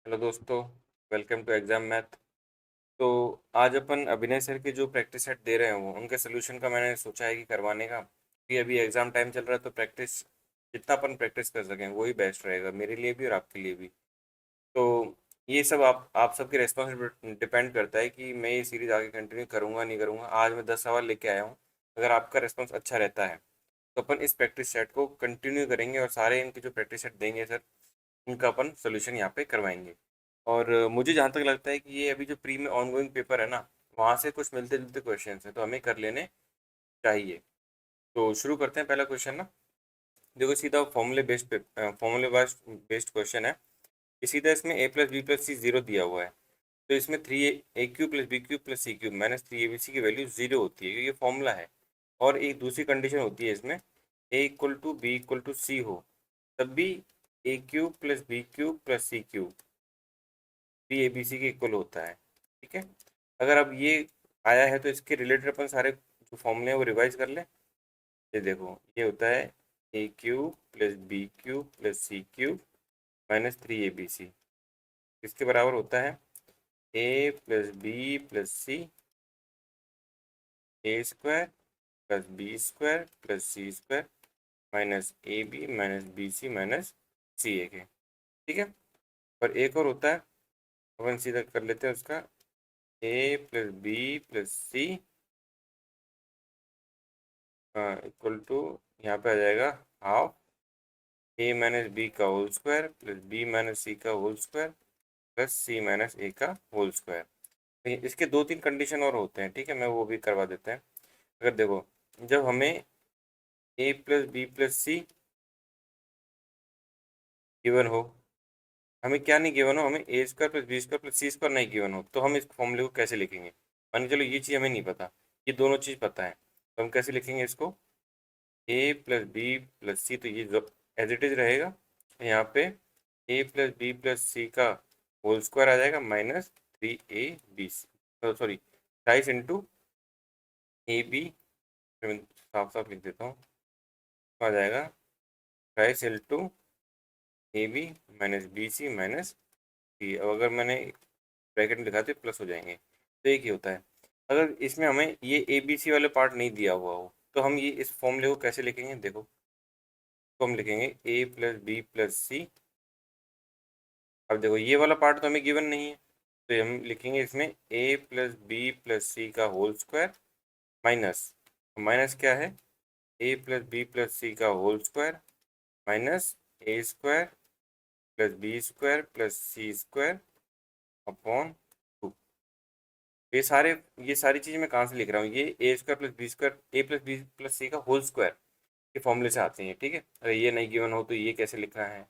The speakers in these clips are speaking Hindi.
हेलो दोस्तों, वेलकम टू एग्जाम मैथ। तो आज अपन अभिनय सर के जो प्रैक्टिस सेट दे रहे हैं वो उनके सोल्यूशन का मैंने सोचा है कि करवाने का, कि अभी एग्जाम टाइम चल रहा है तो प्रैक्टिस जितना अपन प्रैक्टिस कर सकें वही बेस्ट रहेगा मेरे लिए भी और आपके लिए भी। तो ये सब आप सबकी रेस्पॉन्सिबिलिटी डिपेंड करता है कि मैं ये सीरीज आगे कंटिन्यू करूंगा नहीं करूंगा। आज मैं 10 सवाल लेके आया हूँ। अगर आपका रेस्पॉन्स अच्छा रहता है तो अपन इस प्रैक्टिस सेट को कंटिन्यू करेंगे और सारे इनके जो प्रैक्टिस सेट देंगे सर उनका अपन सोल्यूशन यहाँ पे करवाएंगे। और मुझे जहाँ तक लगता है कि ये अभी जो प्री में ऑनगोइंग पेपर है ना, वहाँ से कुछ मिलते जुलते क्वेश्चन हैं तो हमें कर लेने चाहिए। तो शुरू करते हैं। पहला क्वेश्चन ना, देखो सीधा फॉर्मूले बेस्ड क्वेश्चन है। ये सीधा इसमें A plus B plus C zero दिया हुआ है। तो इसमें three A cube plus B cube plus C cube minus three A B C की वैल्यू जीरो होती है, क्योंकि ये फॉर्मूला है। और एक दूसरी कंडीशन होती है इसमें, A equal to B equal to C हो, तब भी A cube plus B cube plus C cube B A B C के इक्वल होता है। ठीक है। अगर अब ये आया है तो इसके रिलेटेड अपन सारे जो फॉर्मूले हैं वो रिवाइज कर ले। ये देखो, ये होता है A cube plus B cube plus C cube minus three A B C. इसके बराबर होता है A plus B plus C A square plus B square plus C square minus A B minus B C minus C A के। ठीक है। और एक और होता है, अपन सीधा कर लेते हैं उसका, A plus B plus C equal to, यहाँ पे आ जाएगा हाफ ए माइनस बी का whole square plus B minus C का whole square plus C minus A का होल स्क्वायर। तो इसके दो तीन कंडीशन और होते हैं, ठीक है, मैं वो भी करवा देते हैं। अगर देखो, जब हमें A plus B plus C given हो, हमें क्या नहीं गिवन हो, हमें A square plus B square plus C square नहीं गिवन हो, तो हम इस फॉर्मूले को कैसे लिखेंगे? मान के चलो ये चीज़ हमें नहीं पता, ये दोनों चीज़ पता है, तो हम कैसे लिखेंगे इसको? A plus B plus C, तो ये एज इट इज रहेगा। यहाँ पे A plus B plus C का होल स्क्वायर आ जाएगा minus three A B C, sorry thrice into A B, मैं साफ साफ लिख देता हूँ, तो आ जाएगा thrice into A B minus B C minus C. अब अगर मैंने ब्रैकेट में लिखा तो प्लस हो जाएंगे। तो एक ही होता है। अगर इसमें हमें ये ए बी सी वाले पार्ट नहीं दिया हुआ हो तो हम ये इस फॉर्मूले को कैसे लिखेंगे? देखो, तो हम लिखेंगे ए प्लस बी प्लस सी। अब देखो, ये वाला पार्ट तो हमें गिवन नहीं है, तो हम लिखेंगे इसमें A plus B plus C का होल स्क्वायर माइनस, माइनस क्या है, A plus B plus C का whole square minus A square plus B square plus C square upon two. ये सारी चीज़ मैं कहाँ से लिख रहा हूँ? ये ए स्क्वायर प्लस बी स्क्वायर, ए प्लस बी प्लस सी का होल स्क्वायर के फॉर्मूले से आते हैं। ठीक है। अगर ये नहीं गिवन हो तो ये कैसे लिखना है,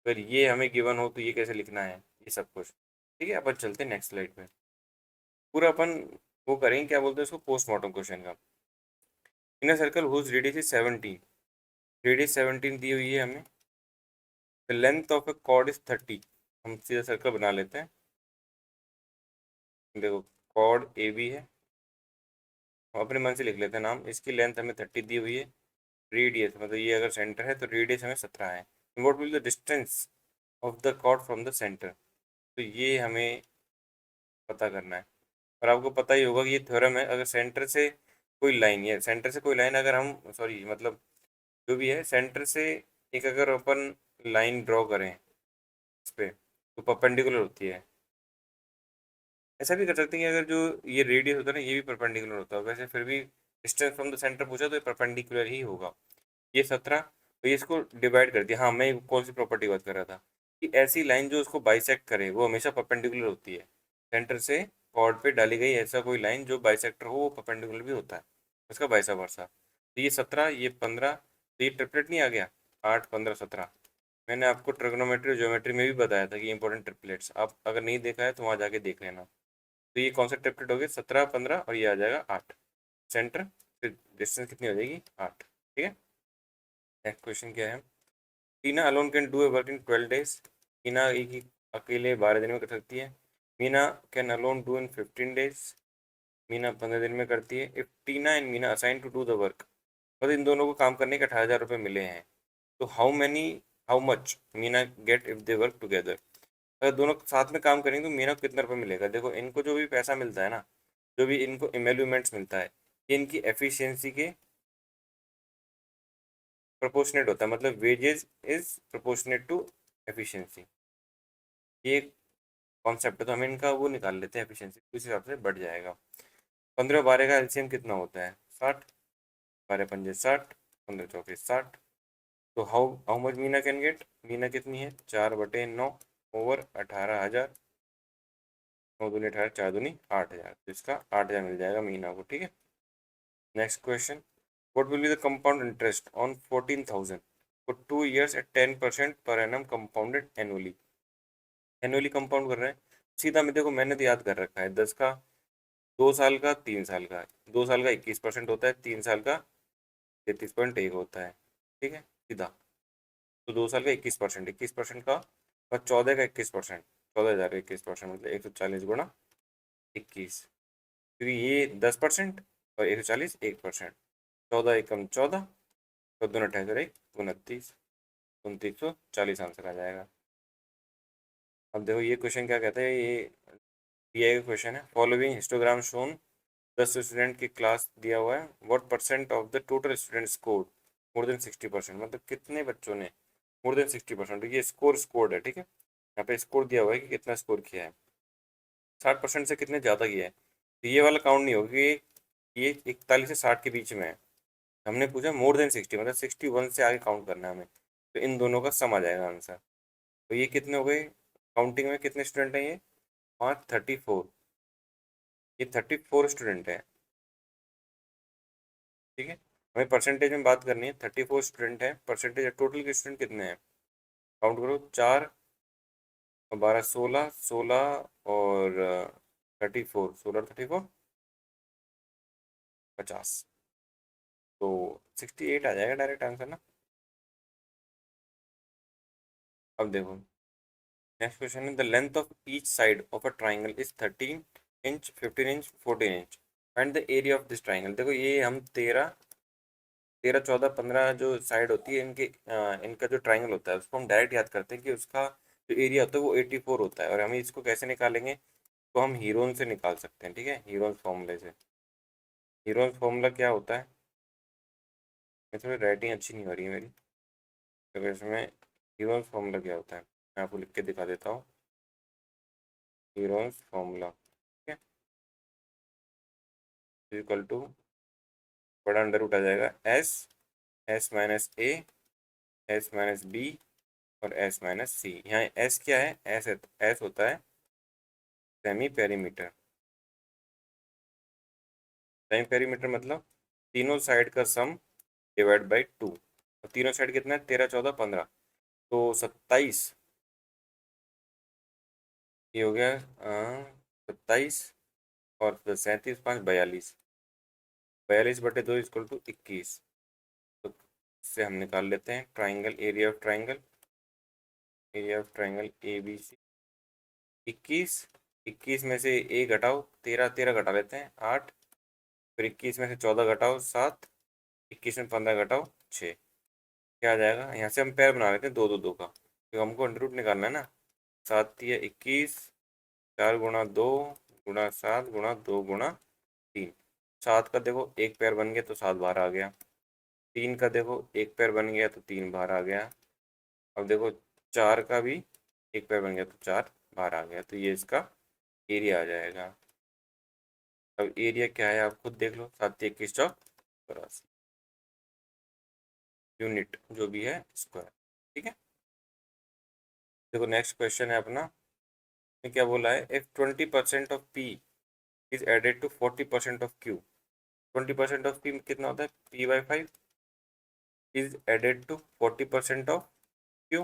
अगर ये हमें गिवन हो तो ये कैसे लिखना है, ये सब कुछ। ठीक है। अपन चलते हैं नेक्स्ट स्लाइड पे। पूरा अपन वो करेंगे, क्या बोलते हैं उसको, पोस्टमार्टम क्वेश्चन का। In a circle whose radius is 17, radius 17 दी हुई है हमें, the length of a chord is 30। हम सीधा सर्कल बना लेते हैं। देखो, कॉर्ड ए बी है, हम अपने मन से लिख लेते हैं नाम, इसकी लेंथ हमें 30 दी हुई है। रेडियस मतलब ये अगर सेंटर है तो रेडियस हमें 17 है। What will the distance of the chord from the centre, तो ये हमें पता करना है। और आपको पता ही होगा कि ये थ्योरम है, अगर सेंटर से कोई लाइन, या सेंटर से कोई लाइन अगर हम, सॉरी मतलब जो भी है, सेंटर से एक अगर अपन लाइन ड्रॉ करें इस पे, तो परपेंडिकुलर होती है। ऐसा भी कर सकते हैं कि अगर जो ये रेडियस होता है ना, ये भी परपेंडिकुलर होता है, वैसे फिर भी डिस्टेंस फ्रॉम द सेंटर पूछा तो ये परपेंडिकुलर ही होगा। ये 17, तो ये इसको डिवाइड कर दिया। हाँ, मैं कौन सी प्रॉपर्टी बात कर रहा था, कि ऐसी लाइन जो उसको बाइसेक्ट करे वो हमेशा परपेंडिकुलर होती है। सेंटर से कॉर्ड पे डाली गई ऐसा कोई लाइन जो बाइसेक्टर हो वो परपेंडिकुलर भी होता है, उसका वाइसा वर्सा। तो ये 17, ये 15, तो ये ट्रिपलेट नहीं आ गया, 8 15 17। मैंने आपको ट्रिग्नोमेट्री और ज्योमेट्री में भी बताया था कि इंपॉर्टेंट ट्रिपलेट्स, आप अगर नहीं देखा है तो वहाँ जाके देख लेना। तो ये कौन सा ट्रिपलेट हो गया, 17 15 और ये आ जाएगा 8। सेंटर फिर डिस्टेंस कितनी हो जाएगी, 8। ठीक है। नेक्स्ट क्वेश्चन क्या है, Tina alone can do a work in 12 days. Tina एक ही अकेले 12 दिन में कर सकती है। Meena can alone do in 15 days. Meena 15 दिन में करती है। If Tina and Meena assign to do the work, मतलब इन दोनों को काम करने के 18,000 रुपये मिले हैं, तो how much Meena get if they work together. अगर दोनों साथ में काम करेंगे तो मीना को कितना रुपये मिलेगा। देखो इनको जो भी पैसा मिलता है ना, जो भी इनको एमेलुमेंट्स मिलता है, ये इनकी एफिशिएंसी के प्रोपोर्शनेट होता है, मतलब wages is proportionate to efficiency. ये कॉन्सेप्ट है, तो हम इनका वो निकाल लेते हैं एफिशिएंसी, उस हिसाब से बढ़ जाएगा। 15 12 का एलसीएम कितना होता है 60, 12 पंजे 60, 15 चौके 60। तो how much Meena can get, Meena कितनी है 4/9 ओवर 18,000, 9 दूनी 18, 4 दूनी 8,000, तो इसका 8,000 मिल जाएगा मीना को। ठीक है, next question, what will be the compound interest on 14,000 for 2 years at 10% per annum compounded annually। Annually compound कर रहे हैं, सीधा में देखो मैंने तो याद कर रखा है 10 का, 2 साल का, 3 साल का। 2 साल का 21% होता है, 3 साल का 33.1 होता है। ठीक है सीधा, तो 2 साल का 21%, 21% का और 14 का 21%, 14,000 का 21% मतलब 140 × 21, क्योंकि ये 10% और 140 1%। 14 एकम 14, 14 × 28 29, 2940 आंसर आ जाएगा। अब देखो ये क्वेश्चन क्या कहता है, ये पीआई का क्वेश्चन है। फॉलोइंग हिस्टोग्राम शोन, 10 स्टूडेंट की क्लास दिया हुआ है, what percent of the total student score more than 60%, मतलब कितने बच्चों ने मोर देन 60%, ये स्कोर्ड है। ठीक है, यहाँ पे स्कोर दिया हुआ है कि कितना स्कोर किया है, 60% से कितने ज़्यादा किया है, तो ये वाला काउंट नहीं होगा कि ये 41 से 60 के बीच में है। हमने पूछा मोर देन 60, मतलब 61 से आगे काउंट करना है हमें, तो इन दोनों का सम आ जाएगा आंसर। तो ये कितने हो गए, काउंटिंग में कितने स्टूडेंट हैं ये, 34, ये 34 स्टूडेंट है। ठीक है, हमें परसेंटेज में बात करनी है, 34 स्टूडेंट है, परसेंटेज टोटल के स्टूडेंट कितने हैं, काउंट करो, 4 और 12 16, 16 और 34, 16 और 34 50, तो 68 आ जाएगा डायरेक्ट आंसर ना। अब देखो नेक्स्ट क्वेश्चन है, the length of each side of a triangle is 13 inch, 15 inch, 14 inch, find the area of this triangle. देखो ये हम 13 13 14 15 जो साइड होती है इनके, इनका जो ट्राइंगल होता है उसको हम डायरेक्ट याद करते हैं कि उसका जो एरिया होता है वो 84 होता है, और हमें इसको कैसे निकालेंगे, तो हम हीरोन से निकाल सकते हैं। ठीक है, हीरोन फॉर्मूले से। हीरोन फॉर्मूला क्या होता है, मैं थोड़ी राइटिंग अच्छी नहीं हो रही है मेरी, तो इसमें हीरोन फॉर्मूला क्या होता है मैं आपको लिख के दिखा देता हूँ। हीरोन फॉर्मूला, ठीक है, इक्वल टू, बड़ा अंडर रूट आ जाएगा, एस, S-A, S-B और S-C। यहाँ एस क्या है, एस होता है सेमी पेरीमीटर। सेमी पेरीमीटर मतलब तीनों साइड का सम डिवाइड बाई 2, और तीनों साइड कितना है, 13 14 15, तो 27, ये हो गया 27, और 37 5 42, 42/2 = 21, तो इससे हम निकाल लेते हैं triangle, area of triangle, area of triangle ABC। 21, 21 में से ए घटाओ 13, 13 घटा लेते हैं 8, फिर 21 में से 14 घटाओ 7, 21 में 15 घटाओ 6, क्या आ जाएगा, यहाँ से हम पैर बना लेते हैं 2 2 2 का, तो हमको अंडर रूट निकालना है ना। 7 × 21, 4 × 2 × 7 × 2 × 3, 7 का देखो एक पैर बन गया तो 7 बाहर आ गया, 3 का देखो एक पैर बन गया तो 3 बाहर आ गया, अब देखो 4 का भी एक पैर बन गया तो 4 बाहर आ गया, तो ये इसका एरिया आ जाएगा। अब एरिया क्या है आप खुद देख लो, 7 × 21 = 84 यूनिट, जो भी है स्क्वायर। ठीक है, देखो नेक्स्ट क्वेश्चन है अपना, ये क्या बोला है, if 20% of P is added to 40% of Q, 20% of P कितना होता है, P/5 is added to 40% of Q,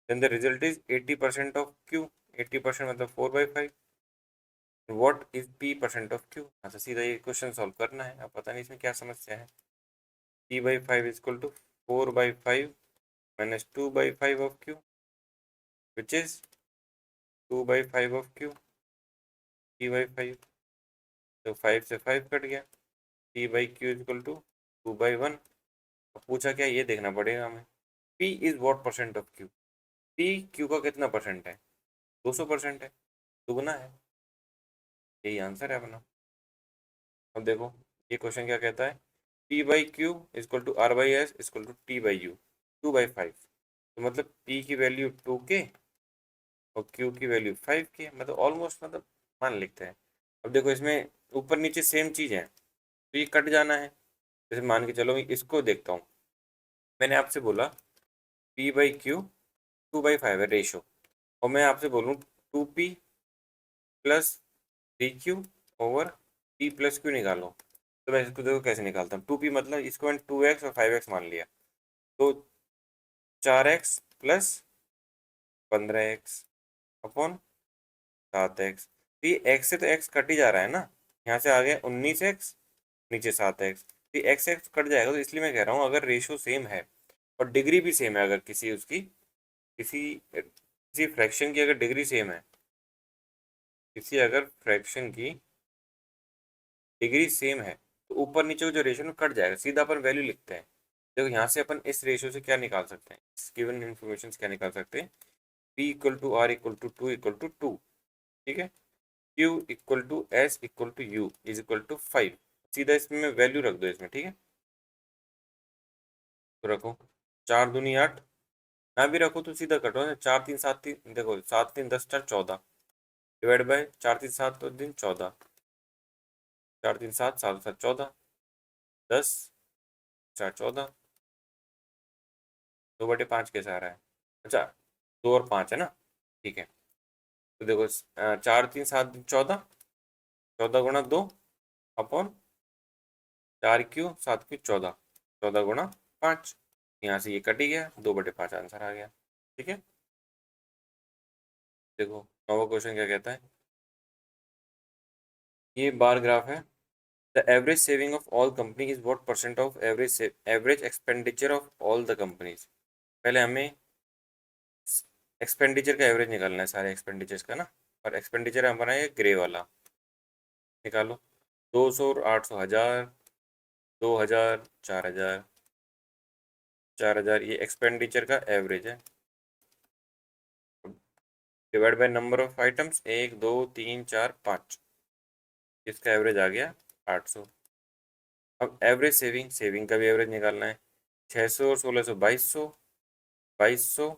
then the result is 80% of Q, 80% मतलब 4/5, what is P% of Q. अच्छा सीधा ये क्वेश्चन सॉल्व करना है, अब पता नहीं इसमें क्या समस्या है। P/5 = 4/5 minus 2/5 of q, which is 2/5 of q, P/5, तो 5 से 5 कट गया, P/Q = 2/1। अब पूछा क्या ये देखना पड़ेगा हमें, P is what percent of Q, P Q का कितना परसेंट है? 200% है, दुगना है। यही आंसर है अपना। अब देखो ये क्वेश्चन क्या कहता है, P by Q is equal to R by S is equal to T by U 2/5। तो मतलब पी की वैल्यू 2K और क्यू की वैल्यू 5K, मतलब ऑलमोस्ट मतलब मान लिखते हैं। अब देखो इसमें ऊपर नीचे सेम चीज़ है तो ये कट जाना है। जैसे मान के चलो मैं इसको देखता हूँ, मैंने आपसे बोला पी बाई क्यू 2/5 है रेशो, और मैं आपसे बोलूँ 2P plus 3Q over P plus Q निकालो। तो मैं इसको देखो कैसे निकालता हूँ, 2P मतलब इसको मैंने 2x और 5x मान लिया, तो 4x plus 15x upon 7x। तो ये x से तो x कट ही जा रहा है ना, यहाँ से आ गया 19x, नीचे 7x, तो एक्स एक्स कट जाएगा। तो इसलिए मैं कह रहा हूँ अगर रेशो सेम है और डिग्री भी सेम है, अगर किसी उसकी किसी किसी फ्रैक्शन की अगर डिग्री सेम है, किसी अगर फ्रैक्शन की डिग्री सेम है, तो ऊपर नीचे का जो रेशो ना कट जाएगा, सीधा अपन वैल्यू लिखते हैं। देखो यहाँ से अपन इस रेशो से क्या निकाल सकते हैं, इस गिवन इन्फॉर्मेशन क्या निकाल सकते हैं, P equal to R equal to two equal to two, ठीक है। Q equal to S equal to U is equal to 5। सीधा इसमें वैल्यू रख दो इसमें, ठीक है। तो रखो 4 दूनी 8, ना भी रखो तो सीधा कटो ना, 4 3 7 3, देखो 7 3 10 4 14 डिवाइड बाय 4 3 7 तो दिन 14, 4 3 7 7 7 14, 10 4 14, 2/5 कैसे आ रहा है? अच्छा 2 और 5 है ना, ठीक है। तो देखो 4 3 7 14, 14 गुणा 2 अपॉन 4Q 7Q 14, 14 गुणा 5, यहाँ से ये कट ही गया, 2/5 आंसर आ गया, ठीक है। देखो नवा क्वेश्चन क्या कहता है, ये बार ग्राफ है। The average saving of all company is what percent of average expenditure of all the companies. पहले हमें एक्सपेंडिचर का एवरेज निकालना है सारे एक्सपेंडिचर्स का ना, और एक्सपेंडिचर हमारा है ग्रे वाला, निकालो। 200 और 800, 1000, 2000, 4000, 4000, ये एक्सपेंडिचर का एवरेज है। Divide by number of items, 1 2 3 4 5, इसका एवरेज आ गया 800। अब एवरेज सेविंग, सेविंग का भी एवरेज निकालना है, 600 और 1600 2200, 2200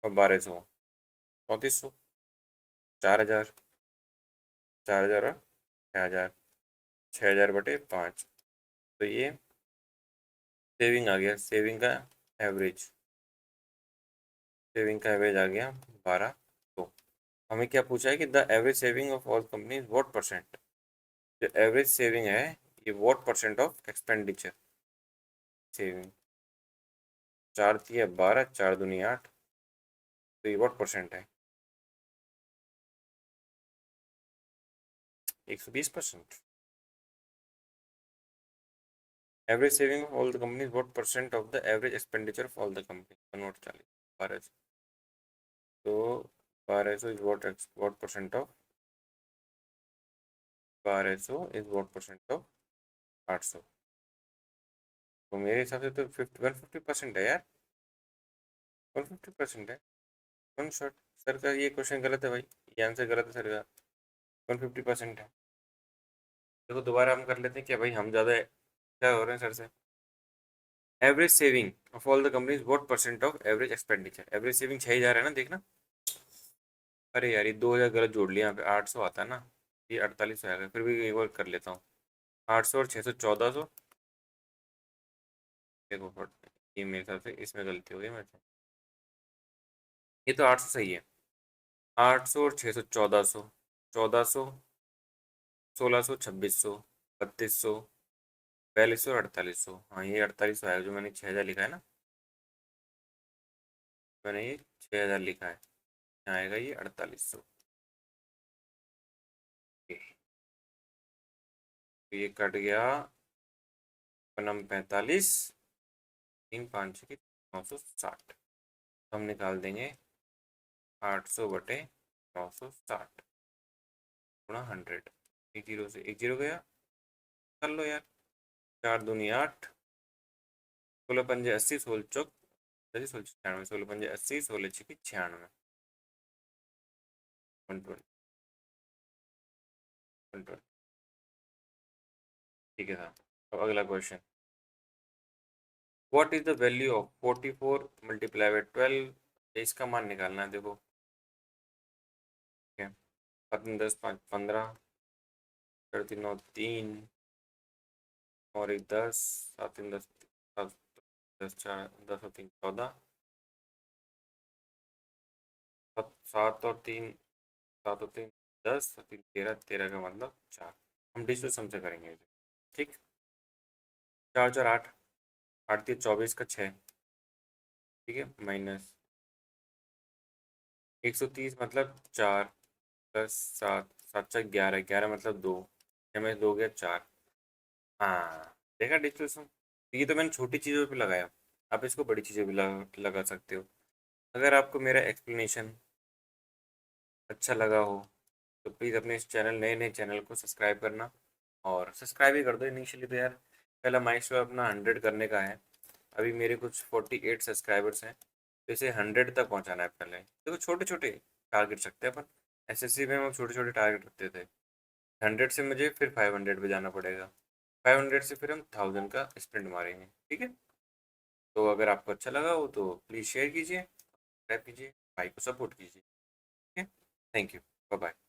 और 1200 3400, 4000, 4000 और 6000, 6000/5। तो ये सेविंग आ गया, सेविंग का एवरेज आ गया 1200। हमें क्या पूछा है कि the average saving of all companies what percent, जो एवरेज सेविंग है ये what percent of expenditure saving. 4 3 12, 4 दूनी 8, तो ये व्हाट परसेंट है, 120%। Average saving of all the companies what percent of the average expenditure of all the company, convert 40 1200, तो 1200 is what percent of, 1200 is what percent of 800। तो मेरे हिसाब से तो 150% है यार, 150% है। One shot. सर का ये क्वेश्चन गलत है भाई, ये आंसर गलत है सर का, 150% है। देखो दोबारा हम कर लेते हैं क्या भाई, हम ज़्यादा क्या हो रहे हैं सर से। Average saving of all the companies what percent of average expenditure, average saving 6 ही जा रहा है ना, देखना। अरे यार ये 2000 गलत जोड़ लिया, यहाँ पे 800 आता है ना, ये 4800 आएगा, फिर भी एक बार कर लेता हूँ। 800 और 600 1400, देखो ये मेरे हिसाब से इसमें गलती हो गई मेरे से, ये तो 800 सही है। 800 और 600 1400, 1400, 1600, 2600, 3200, 4200 और 4800, हाँ ये 4800 आएगा, जो मैंने 6000 लिखा है ना, मैंने ये 6000 लिखा है, यहाँ आएगा ये 4800। तो ये कट गया पनम 45, 3 5 960, हम निकाल देंगे 800/960 गुणा 100, एक जीरो से एक जीरो गया, कर लो यार। 4 दूनी 8, 16 पंजे 80, 16 चौक 96, 16 पंजे 80, 16 छिकी 96, 120, 120। ठीक है साहब। अब अगला question, what is the value of 44 multiply by 12? इसका मान निकालना है, देखो। ठीक है, 7 10 5 15, 3 9 3 और एक 10, 7 3 10, 7 10 4 10 और 3 14, 7 और 3, 7 और 3 10 और 3 13, 13 का मतलब 4। हम डिजिटल सम से करेंगे इसे। ठीक, 4 4 8, 8 3 24 का 6। ठीक है, माइनस 130 मतलब 4 प्लस 7, 7 4 11, 11 मतलब 2, 6 में 2 गया 4। हाँ, देखा डिजिटल सम। ये तो मैंने छोटी चीज़ों पे लगाया, आप इसको बड़ी चीज़ों पे लगा सकते हो। अगर आपको मेरा एक्सप्लेनेशन अच्छा लगा हो तो प्लीज़ अपने इस चैनल, नए नए चैनल को सब्सक्राइब करना, और सब्सक्राइब ही कर दो इनिशियली तो यार। पहला माइलस्टोन अपना 100 करने का है। अभी मेरे कुछ 48 सब्सक्राइबर्स हैं, तो इसे 100 तक पहुंचाना है पहले। देखो छोटे छोटे टारगेट रखते हैं अपन। एसएससी में हम छोटे छोटे टारगेट रखते थे। 100 से मुझे फिर 500 पे जाना पड़ेगा, 500 से फिर हम 1000 का स्प्रिंट मारेंगे। ठीक है, तो अगर आपको अच्छा लगा हो तो प्लीज़ शेयर कीजिए, सब्सक्राइब कीजिए, भाई को सपोर्ट कीजिए। ठीक है, थैंक यू, बाय बाय।